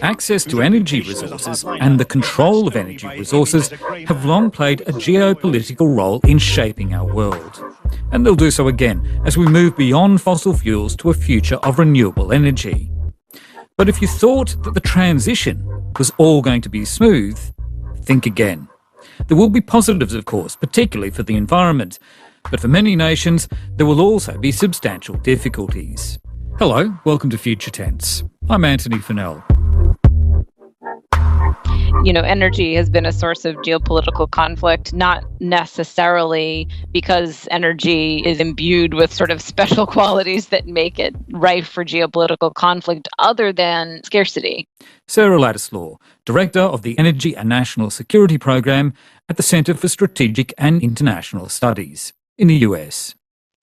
Access to energy resources and the control of energy resources have long played a geopolitical role in shaping our world. And they'll do so again as we move beyond fossil fuels to a future of renewable energy. But if you thought that the transition was all going to be smooth, think again. There will be positives, of course, particularly for the environment. But for many nations, there will also be substantial difficulties. Hello, welcome to Future Tense. I'm Anthony Fennell. Energy has been a source of geopolitical conflict, not necessarily because energy is imbued with sort of special qualities that make it rife for geopolitical conflict other than scarcity. Sarah Ladislaw, Director of the Energy and National Security Program at the Centre for Strategic and International Studies in the US.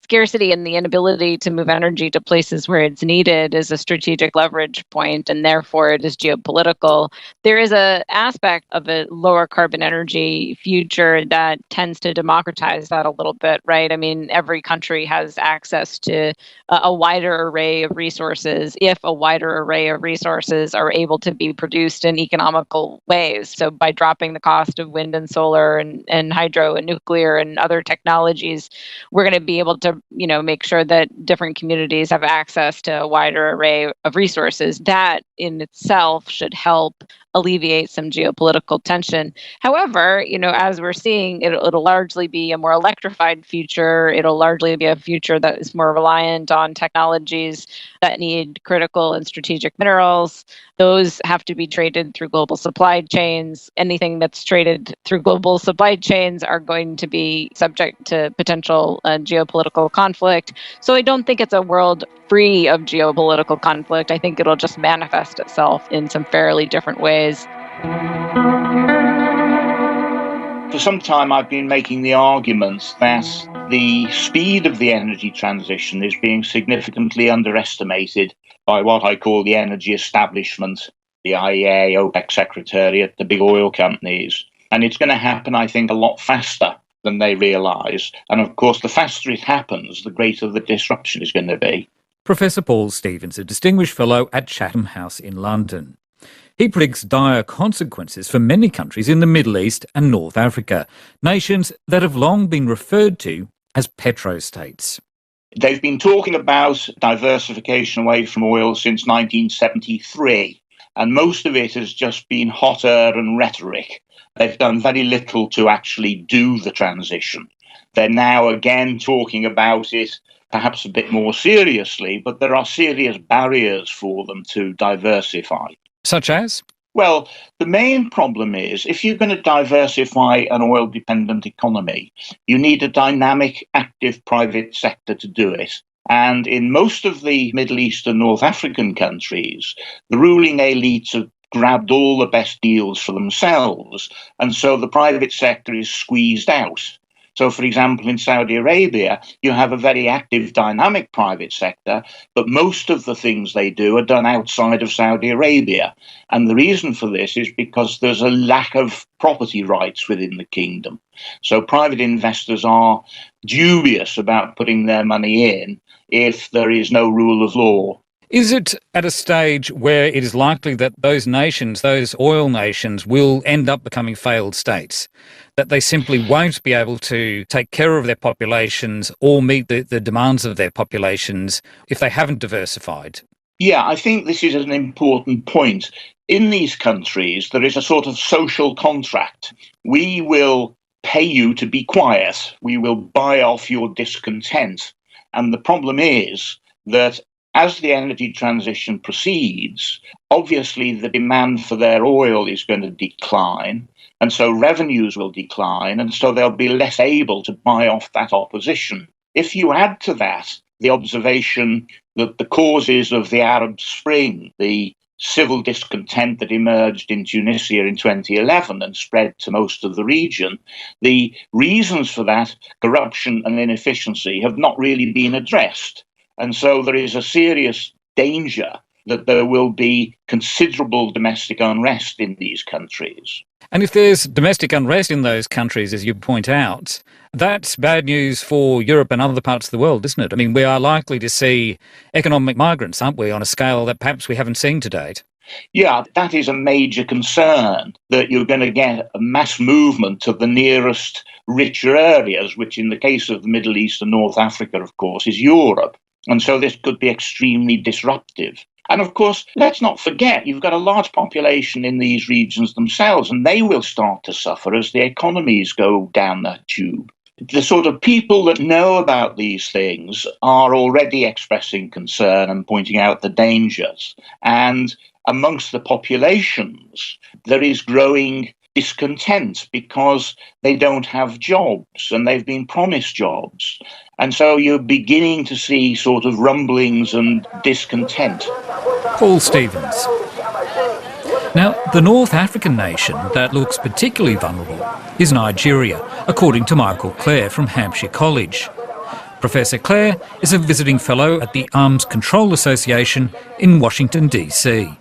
Scarcity and the inability to move energy to places where it's needed is a strategic leverage point, and therefore it is geopolitical. There is an aspect of a lower carbon energy future that tends to democratize that a little bit, right? I mean, every country has access to a wider array of resources if a wider array of resources are able to be produced in economical ways. So by dropping the cost of wind and solar and hydro and nuclear and other technologies, we're going to be able to make sure that different communities have access to a wider array of resources. That in itself should help alleviate some geopolitical tension. However, as we're seeing, it'll largely be a more electrified future. It'll largely be a future that is more reliant on technologies that need critical and strategic minerals. Those have to be traded through global supply chains. Anything that's traded through global supply chains are going to be subject to potential geopolitical conflict. So I don't think it's a world free of geopolitical conflict. I think it'll just manifest itself in some fairly different ways. For some time, I've been making the argument that the speed of the energy transition is being significantly underestimated by what I call the energy establishment, the IEA, OPEC Secretariat, the big oil companies. And it's going to happen, I think, a lot faster than they realise. And of course, the faster it happens, the greater the disruption is going to be. Professor Paul Stevens, a Distinguished Fellow at Chatham House in London. He predicts dire consequences for many countries in the Middle East and North Africa, nations that have long been referred to as petrostates. They've been talking about diversification away from oil since 1973, and most of it has just been hot air and rhetoric. They've done very little to actually do the transition. They're now again talking about it perhaps a bit more seriously, but there are serious barriers for them to diversify. Such as? Well, the main problem is if you're going to diversify an oil-dependent economy, you need a dynamic, active private sector to do it. And in most of the Middle East and North African countries, the ruling elites have grabbed all the best deals for themselves, and so the private sector is squeezed out. So, for example, in Saudi Arabia, you have a very active, dynamic private sector, but most of the things they do are done outside of Saudi Arabia. And the reason for this is because there's a lack of property rights within the kingdom. So private investors are dubious about putting their money in if there is no rule of law. Is it at a stage where it is likely that those nations, those oil nations, will end up becoming failed states? That they simply won't be able to take care of their populations or meet the demands of their populations if they haven't diversified? Yeah, I think this is an important point. In these countries, there is a sort of social contract. We will pay you to be quiet. We will buy off your discontent. And the problem is that as the energy transition proceeds, obviously the demand for their oil is going to decline, and so revenues will decline, and so they'll be less able to buy off that opposition. If you add to that the observation that the causes of the Arab Spring, the civil discontent that emerged in Tunisia in 2011 and spread to most of the region, the reasons for that, corruption and inefficiency, have not really been addressed. And so there is a serious danger that there will be considerable domestic unrest in these countries. And if there's domestic unrest in those countries, as you point out, that's bad news for Europe and other parts of the world, isn't it? I mean, we are likely to see economic migrants, aren't we, on a scale that perhaps we haven't seen to date? Yeah, that is a major concern, that you're going to get a mass movement of the nearest richer areas, which in the case of the Middle East and North Africa, of course, is Europe. And so this could be extremely disruptive. And of course, let's not forget, you've got a large population in these regions themselves, and they will start to suffer as the economies go down that tube. The sort of people that know about these things are already expressing concern and pointing out the dangers. And amongst the populations, there is growing discontent because they don't have jobs and they've been promised jobs. And so you're beginning to see sort of rumblings and discontent. Paul Stevens. Now, the North African nation that looks particularly vulnerable is Nigeria, according to Michael Clare from Hampshire College. Professor Clare is a visiting fellow at the Arms Control Association in Washington, D.C.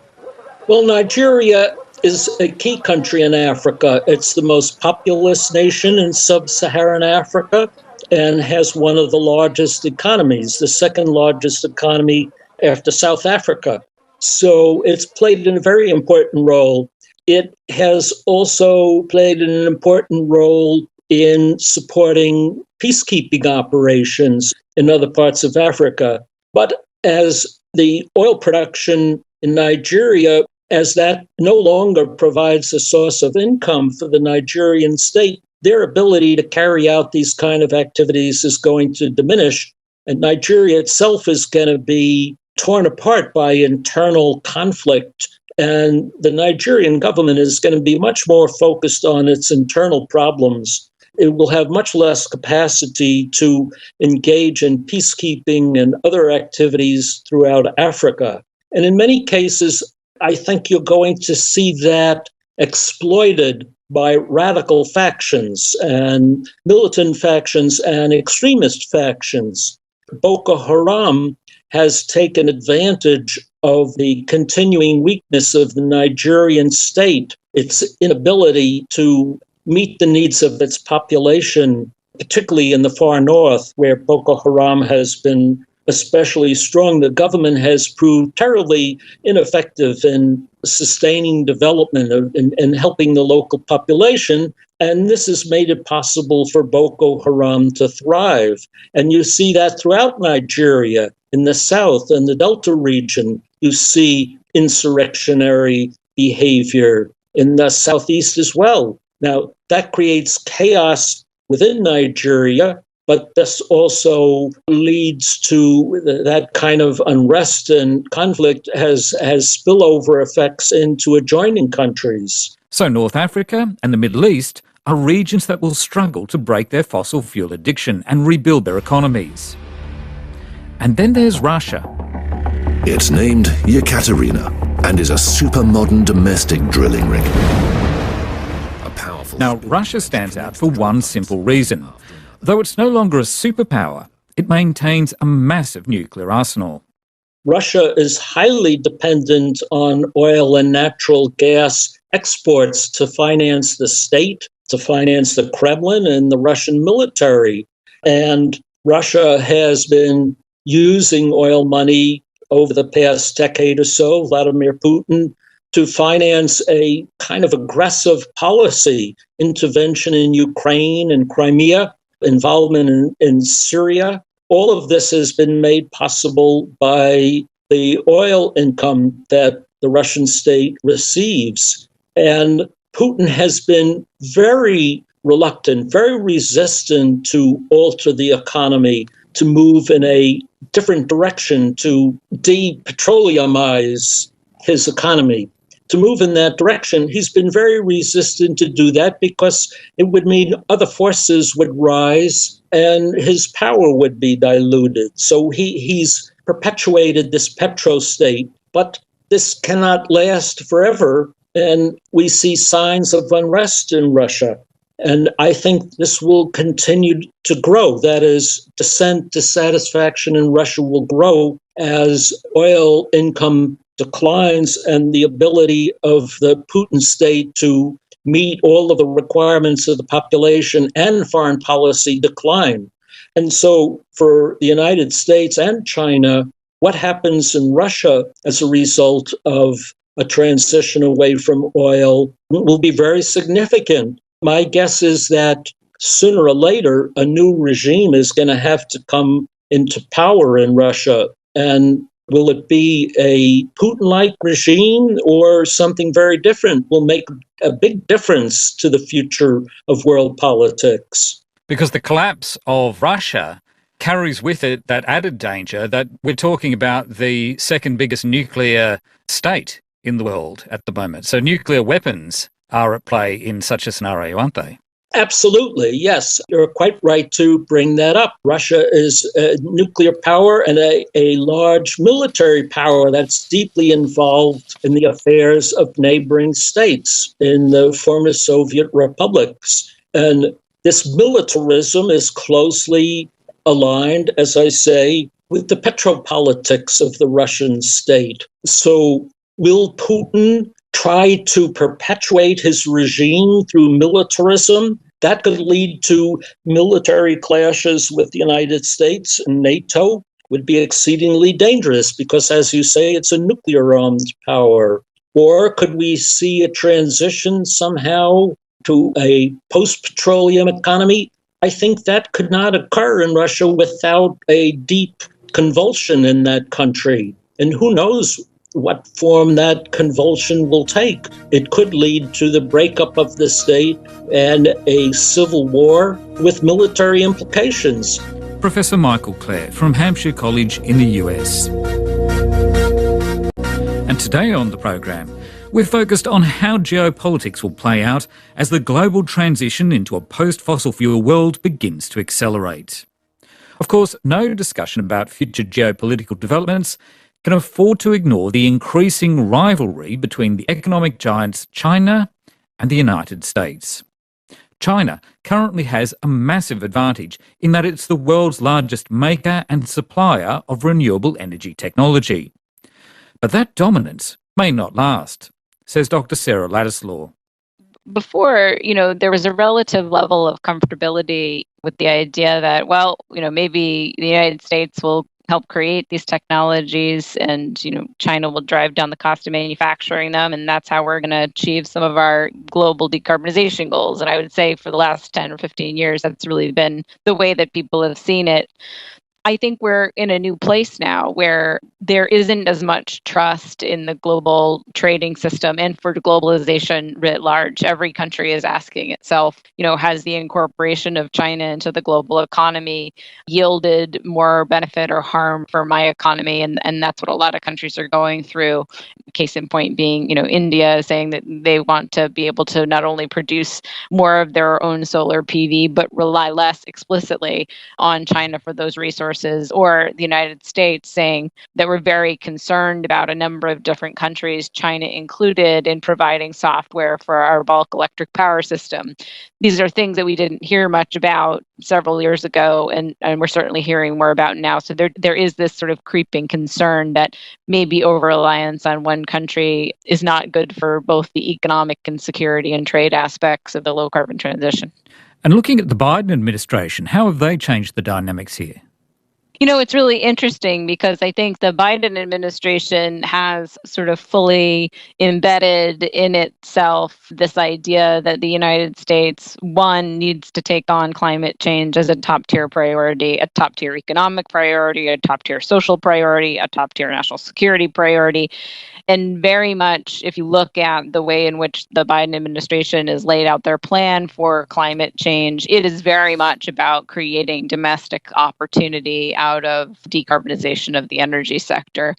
Well, Nigeria is a key country in Africa. It's the most populous nation in sub-Saharan Africa and has one of the largest economies, the second largest economy after South Africa. So it's played a very important role. It has also played an important role in supporting peacekeeping operations in other parts of Africa. But as the oil production in Nigeria, as that no longer provides a source of income for the Nigerian state, their ability to carry out these kind of activities is going to diminish. And Nigeria itself is going to be torn apart by internal conflict. And the Nigerian government is going to be much more focused on its internal problems. It will have much less capacity to engage in peacekeeping and other activities throughout Africa. And in many cases, I think you're going to see that exploited by radical factions and militant factions and extremist factions. Boko Haram has taken advantage of the continuing weakness of the Nigerian state, its inability to meet the needs of its population, particularly in the far north, where Boko Haram has been especially strong. The government has proved terribly ineffective in sustaining development and helping the local population. And this has made it possible for Boko Haram to thrive. And you see that throughout Nigeria, in the south and the Delta region. You see insurrectionary behavior in the southeast as well. Now, that creates chaos within Nigeria, but this also leads to that kind of unrest and conflict has spillover effects into adjoining countries. So North Africa and the Middle East are regions that will struggle to break their fossil fuel addiction and rebuild their economies. And then there's Russia. It's named Yekaterina and is a super modern domestic drilling rig. Now, Russia stands out for one simple reason. Though it's no longer a superpower, it maintains a massive nuclear arsenal. Russia is highly dependent on oil and natural gas exports to finance the state, to finance the Kremlin and the Russian military. And Russia has been using oil money over the past decade or so, Vladimir Putin, to finance a kind of aggressive policy, intervention in Ukraine and Crimea, involvement in Syria. All of this has been made possible by the oil income that the Russian state receives. And Putin has been very reluctant, very resistant to alter the economy, to move in a different direction, to de-petroleumize his economy. To move in that direction, he's been very resistant to do that because it would mean other forces would rise and his power would be diluted. So he's perpetuated this petrostate, but this cannot last forever. And we see signs of unrest in Russia. And I think this will continue to grow. That is, dissent, dissatisfaction in Russia will grow as oil income declines and the ability of the Putin state to meet all of the requirements of the population and foreign policy decline. And so for the United States and China, what happens in Russia as a result of a transition away from oil will be very significant. My guess is that sooner or later, a new regime is going to have to come into power in Russia. And will it be a Putin-like regime or something very different? Will make a big difference to the future of world politics. Because the collapse of Russia carries with it that added danger that we're talking about the second biggest nuclear state in the world at the moment. So nuclear weapons are at play in such a scenario, aren't they? Absolutely, yes. You're quite right to bring that up. Russia is a nuclear power and a large military power that's deeply involved in the affairs of neighboring states in the former Soviet republics. And this militarism is closely aligned, as I say, with the petropolitics of the Russian state. So will Putin try to perpetuate his regime through militarism? That could lead to military clashes with the United States and NATO. Would be exceedingly dangerous because, as you say, it's a nuclear-armed power. Or could we see a transition somehow to a post-petroleum economy? I think that could not occur in Russia without a deep convulsion in that country. And who knows what form that convulsion will take. It could lead to the breakup of the state and a civil war with military implications. Professor Michael Clare from Hampshire College in the US. And today on the program, we're focused on how geopolitics will play out as the global transition into a post-fossil fuel world begins to accelerate. Of course, no discussion about future geopolitical developments can afford to ignore the increasing rivalry between the economic giants China and the United States. China currently has a massive advantage in that it's the world's largest maker and supplier of renewable energy technology. But that dominance may not last, says Dr. Sarah Ladislaw. Before, there was a relative level of comfortability with the idea that, maybe the United States will help create these technologies and, China will drive down the cost of manufacturing them. And that's how we're going to achieve some of our global decarbonization goals. And I would say for the last 10 or 15 years, that's really been the way that people have seen it. I think we're in a new place now where there isn't as much trust in the global trading system and for globalization writ large. Every country is asking itself, has the incorporation of China into the global economy yielded more benefit or harm for my economy? And that's what a lot of countries are going through. Case in point being, India saying that they want to be able to not only produce more of their own solar PV, but rely less explicitly on China for those resources. Or the United States saying that we're very concerned about a number of different countries, China included, in providing software for our bulk electric power system. These are things that we didn't hear much about several years ago, and we're certainly hearing more about now. So there is this sort of creeping concern that maybe over-reliance on one country is not good for both the economic and security and trade aspects of the low-carbon transition. And looking at the Biden administration, how have they changed the dynamics here? It's really interesting because I think the Biden administration has sort of fully embedded in itself this idea that the United States, one, needs to take on climate change as a top-tier priority, a top-tier economic priority, a top-tier social priority, a top-tier national security priority. And very much, if you look at the way in which the Biden administration has laid out their plan for climate change, it is very much about creating domestic opportunity out of decarbonization of the energy sector.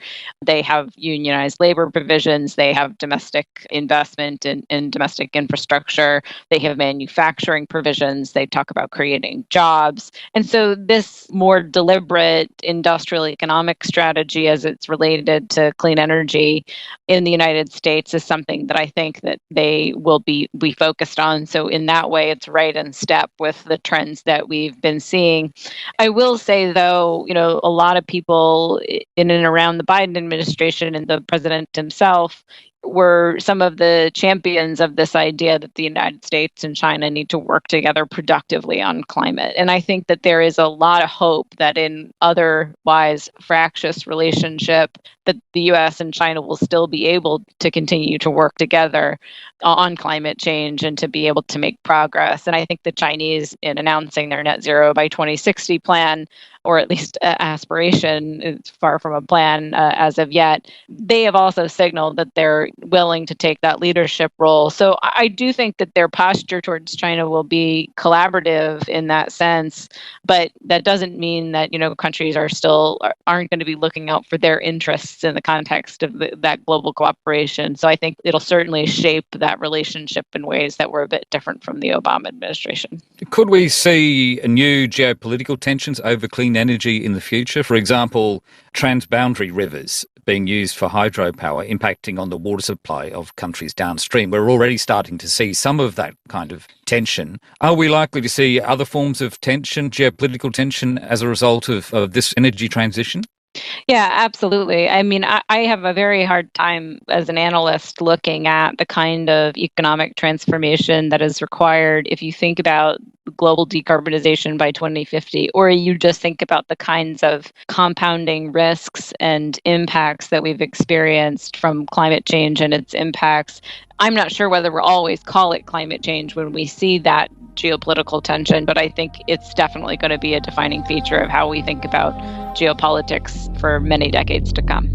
They have unionized labor provisions. They have domestic investment in domestic infrastructure. They have manufacturing provisions. They talk about creating jobs. And so this more deliberate industrial economic strategy as it's related to clean energy in the United States is something that I think that they will be focused on. So in that way, it's right in step with the trends that we've been seeing. I will say, though, a lot of people in and around the Biden administration and the president himself were some of the champions of this idea that the United States and China need to work together productively on climate. And I think that there is a lot of hope that in otherwise fractious relationship, that the US and China will still be able to continue to work together on climate change and to be able to make progress. And I think the Chinese, in announcing their net zero by 2060 plan, or at least aspiration, it's far from a plan as of yet, they have also signaled that they're willing to take that leadership role. So I do think that their posture towards China will be collaborative in that sense, but that doesn't mean that, countries aren't going to be looking out for their interests in the context of that global cooperation. So I think it'll certainly shape that relationship in ways that were a bit different from the Obama administration. Could we see new geopolitical tensions over clean energy in the future? For example, transboundary rivers being used for hydropower impacting on the water supply of countries downstream. We're already starting to see some of that kind of tension. Are we likely to see other forms of tension, geopolitical tension, as a result of this energy transition? Yeah, absolutely. I mean, I have a very hard time as an analyst looking at the kind of economic transformation that is required if you think about global decarbonization by 2050, or you just think about the kinds of compounding risks and impacts that we've experienced from climate change and its impacts. I'm not sure whether we'll always call it climate change when we see that geopolitical tension, but I think it's definitely going to be a defining feature of how we think about geopolitics for many decades to come.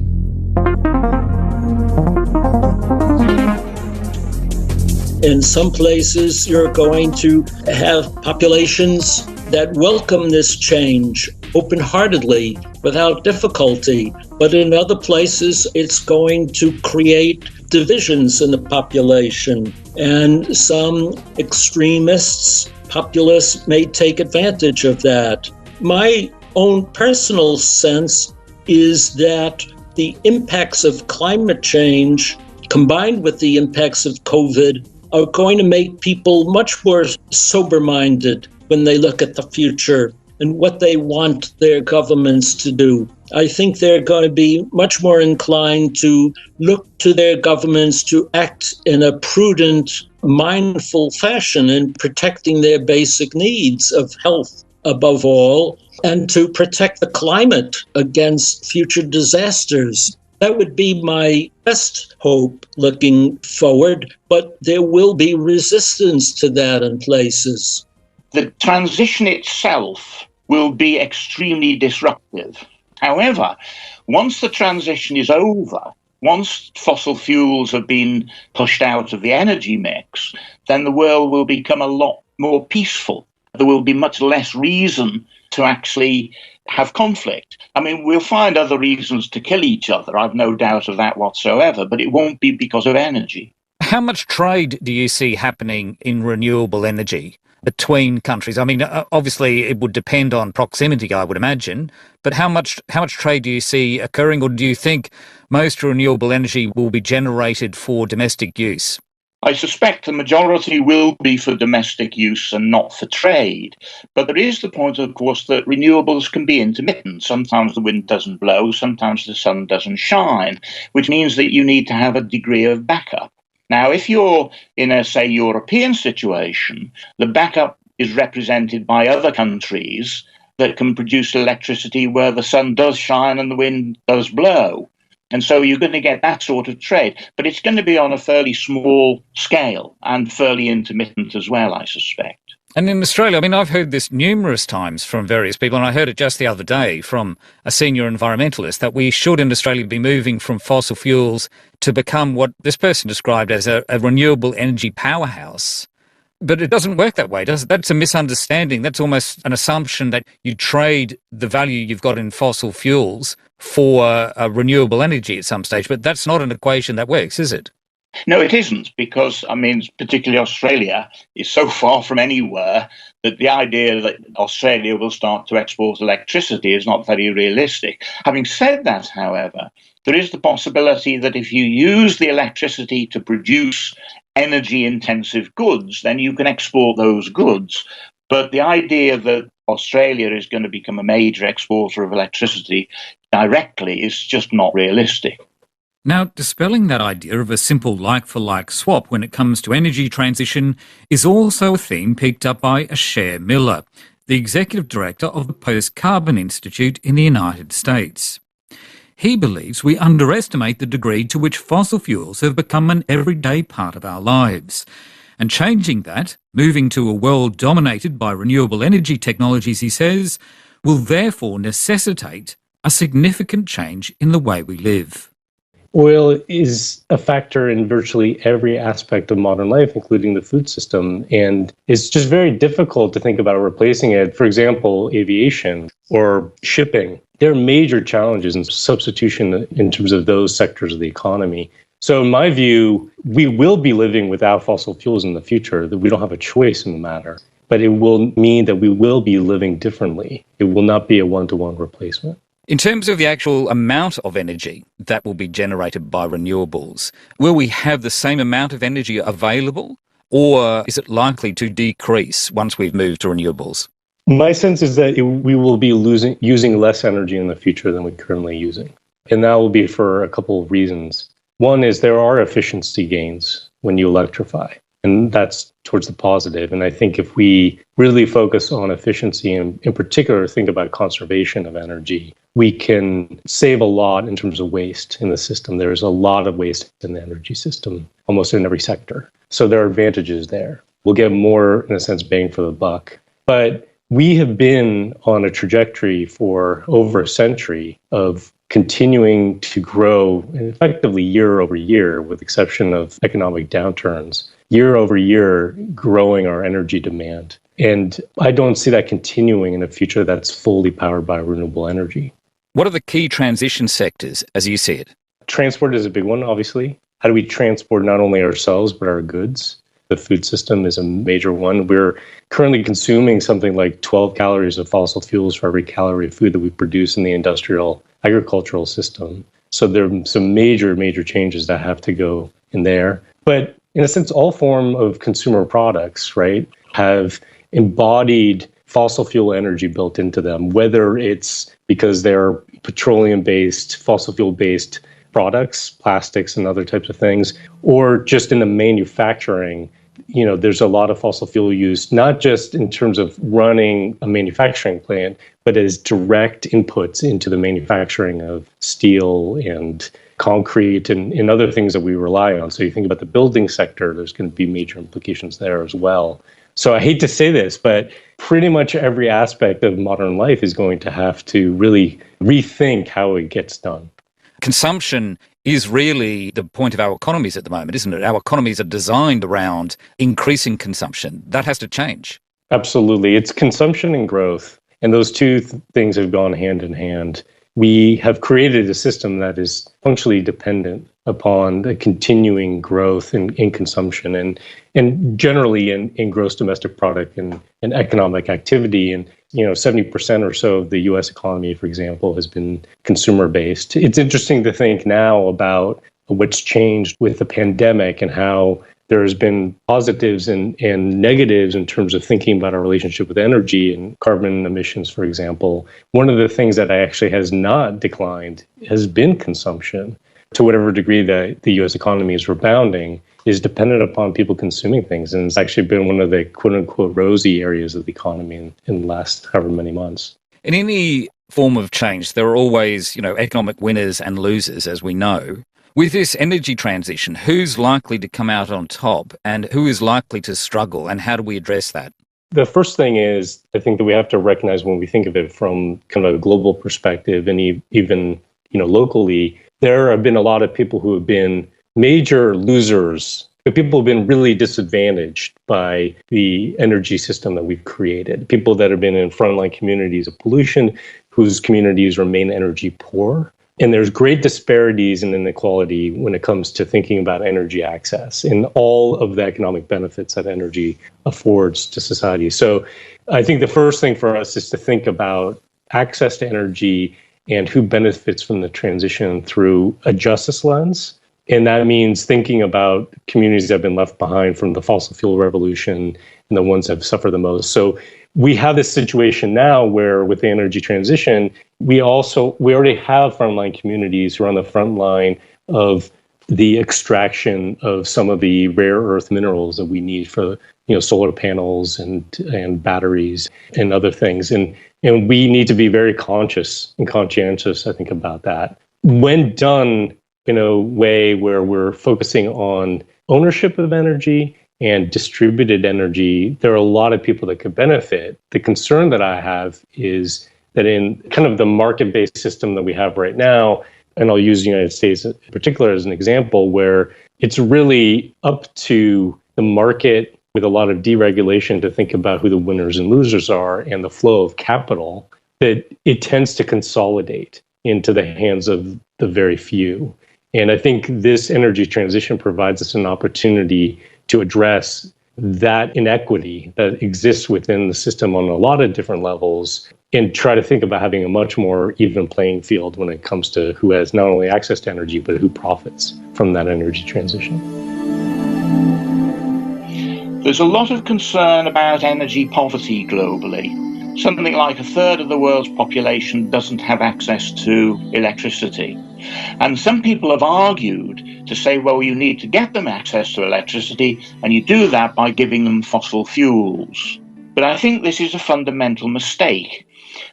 In some places, you're going to have populations that welcome this change open-heartedly, without difficulty. But in other places, it's going to create divisions in the population. And some extremists, populists, may take advantage of that. My own personal sense is that the impacts of climate change, combined with the impacts of COVID, are going to make people much more sober-minded when they look at the future and what they want their governments to do. I think they're going to be much more inclined to look to their governments to act in a prudent, mindful fashion in protecting their basic needs of health above all, and to protect the climate against future disasters. That would be my best hope looking forward, but there will be resistance to that in places. The transition itself will be extremely disruptive. However, once the transition is over, once fossil fuels have been pushed out of the energy mix, then the world will become a lot more peaceful. There will be much less reason to actually have conflict. I mean, we'll find other reasons to kill each other, I've no doubt of that whatsoever, but it won't be because of energy. How much trade do you see happening in renewable energy between countries? I mean, obviously it would depend on proximity, I would imagine, but how much trade do you see occurring, or do you think most renewable energy will be generated for domestic use? I suspect the majority will be for domestic use and not for trade. But there is the point, of course, that renewables can be intermittent. Sometimes the wind doesn't blow, sometimes the sun doesn't shine, which means that you need to have a degree of backup. Now, if you're in a, say, European situation, the backup is represented by other countries that can produce electricity where the sun does shine and the wind does blow. And so you're going to get that sort of trade. But it's going to be on a fairly small scale and fairly intermittent as well, I suspect. And in Australia, I mean, I've heard this numerous times from various people, and I heard it just the other day from a senior environmentalist, that we should in Australia be moving from fossil fuels to become what this person described as a renewable energy powerhouse. But it doesn't work that way, does it? That's a misunderstanding. That's almost an assumption that you trade the value you've got in fossil fuels for renewable energy at some stage. But that's not an equation that works, is it? No, it isn't, because, I mean, particularly Australia is so far from anywhere that the idea that Australia will start to export electricity is not very realistic. Having said that, however, there is the possibility that if you use the electricity to produce energy-intensive goods, then you can export those goods. But the idea that Australia is going to become a major exporter of electricity directly is just not realistic. Now, dispelling that idea of a simple like-for-like swap when it comes to energy transition is also a theme picked up by Asher Miller, the Executive Director of the Post-Carbon Institute in the United States. He believes we underestimate the degree to which fossil fuels have become an everyday part of our lives. And changing that, moving to a world dominated by renewable energy technologies, he says, will therefore necessitate a significant change in the way we live. Oil is a factor in virtually every aspect of modern life, including the food system, and it's just very difficult to think about replacing it. For example, aviation or shipping. There are major challenges in substitution in terms of those sectors of the economy. So in my view, we will be living without fossil fuels in the future, that we don't have a choice in the matter. But it will mean that we will be living differently. It will not be a one-to-one replacement. In terms of the actual amount of energy that will be generated by renewables, will we have the same amount of energy available, or is it likely to decrease once we've moved to renewables? My sense is that we will be using less energy in the future than we're currently using. And that will be for a couple of reasons. One is there are efficiency gains when you electrify, and that's towards the positive. And I think if we really focus on efficiency and in particular think about conservation of energy, we can save a lot in terms of waste in the system. There's a lot of waste in the energy system, almost in every sector. So there are advantages there. We'll get more, in a sense, bang for the buck. But we have been on a trajectory for over a century of continuing to grow effectively year over year, with the exception of economic downturns, year over year growing our energy demand. And I don't see that continuing in a future that's fully powered by renewable energy. What are the key transition sectors as you see it? Transport is a big one, obviously. How do we transport not only ourselves, but our goods? The food system is a major one. We're currently consuming something like 12 calories of fossil fuels for every calorie of food that we produce in the industrial agricultural system. So there are some major changes that have to go in there. But in a sense, all form of consumer products, right, have embodied fossil fuel energy built into them, whether it's because they're petroleum-based, fossil fuel-based products, plastics and other types of things, or just in the manufacturing. There's a lot of fossil fuel use, not just in terms of running a manufacturing plant, but as direct inputs into the manufacturing of steel and concrete and other things that we rely on. So you think about the building sector, there's going to be major implications there as well. So I hate to say this, but pretty much every aspect of modern life is going to have to really rethink how it gets done. Consumption is really the point of our economies at the moment, isn't it? Our economies are designed around increasing consumption. That has to change. Absolutely. It's consumption and growth. And those two things have gone hand in hand. We have created a system that is functionally dependent upon the continuing growth in consumption and generally in gross domestic product and economic activity. And 70% or so of the U.S. economy, for example, has been consumer-based. It's interesting to think now about what's changed with the pandemic and how there has been positives and negatives in terms of thinking about our relationship with energy and carbon emissions, for example. One of the things that actually has not declined has been consumption. To whatever degree that the U.S. economy is rebounding is dependent upon people consuming things. And it's actually been one of the quote-unquote rosy areas of the economy in the last however many months. In any form of change, there are always, economic winners and losers, as we know. With this energy transition, who's likely to come out on top and who is likely to struggle, and how do we address that? The first thing is, I think that we have to recognize when we think of it from kind of a global perspective and even, locally, there have been a lot of people who have been major losers. People have been really disadvantaged by the energy system that we've created. People that have been in frontline communities of pollution, whose communities remain energy poor. And there's great disparities and inequality when it comes to thinking about energy access and all of the economic benefits that energy affords to society. So I think the first thing for us is to think about access to energy and who benefits from the transition through a justice lens. And that means thinking about communities that have been left behind from the fossil fuel revolution and the ones that have suffered the most. So we have this situation now where with the energy transition, we already have frontline communities who are on the front line of the extraction of some of the rare earth minerals that we need for solar panels and batteries and other things. And we need to be very conscious and conscientious, I think, about that. When done in a way where we're focusing on ownership of energy and distributed energy, there are a lot of people that could benefit. The concern that I have is that in kind of the market-based system that we have right now, and I'll use the United States in particular as an example, where it's really up to the market with a lot of deregulation to think about who the winners and losers are and the flow of capital, that it tends to consolidate into the hands of the very few. And I think this energy transition provides us an opportunity to address that inequity that exists within the system on a lot of different levels and try to think about having a much more even playing field when it comes to who has not only access to energy, but who profits from that energy transition. There's a lot of concern about energy poverty globally. Something like a third of the world's population doesn't have access to electricity. And some people have argued to say, well, you need to get them access to electricity, and you do that by giving them fossil fuels. But I think this is a fundamental mistake.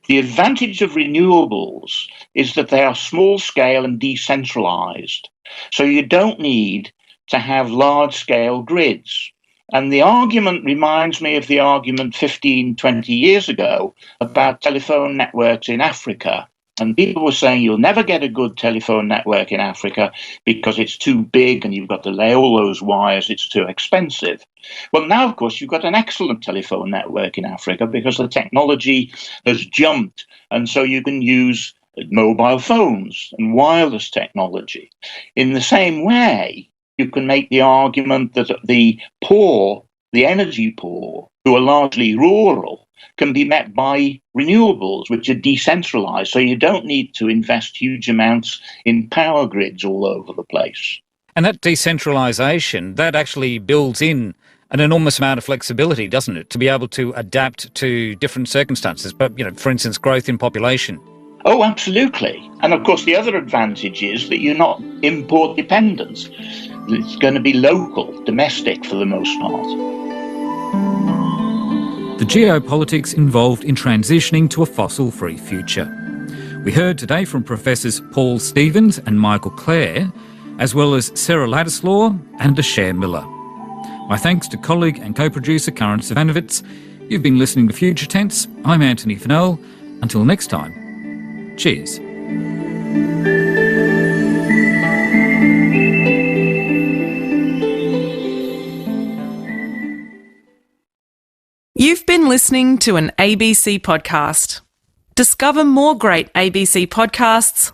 The advantage of renewables is that they are small scale and decentralized. So you don't need to have large scale grids. And the argument reminds me of the argument 15, 20 years ago about telephone networks in Africa. And people were saying you'll never get a good telephone network in Africa because it's too big and you've got to lay all those wires, it's too expensive. Well, now, of course, you've got an excellent telephone network in Africa because the technology has jumped. And so you can use mobile phones and wireless technology. In the same way, you can make the argument that the poor, the energy poor, who are largely rural, can be met by renewables, which are decentralized. So you don't need to invest huge amounts in power grids all over the place. And that decentralization, that actually builds in an enormous amount of flexibility, doesn't it, to be able to adapt to different circumstances, but, for instance, growth in population. Oh, absolutely. And of course, the other advantage is that you're not import dependent. It's going to be local, domestic for the most part. The geopolitics involved in transitioning to a fossil-free future. We heard today from Professors Paul Stevens and Michael Clare, as well as Sarah Ladislaw and Asher Miller. My thanks to colleague and co-producer Karen Savanovitz. You've been listening to Future Tense. I'm Anthony Fennell. Until next time, cheers. You've been listening to an ABC podcast. Discover more great ABC podcasts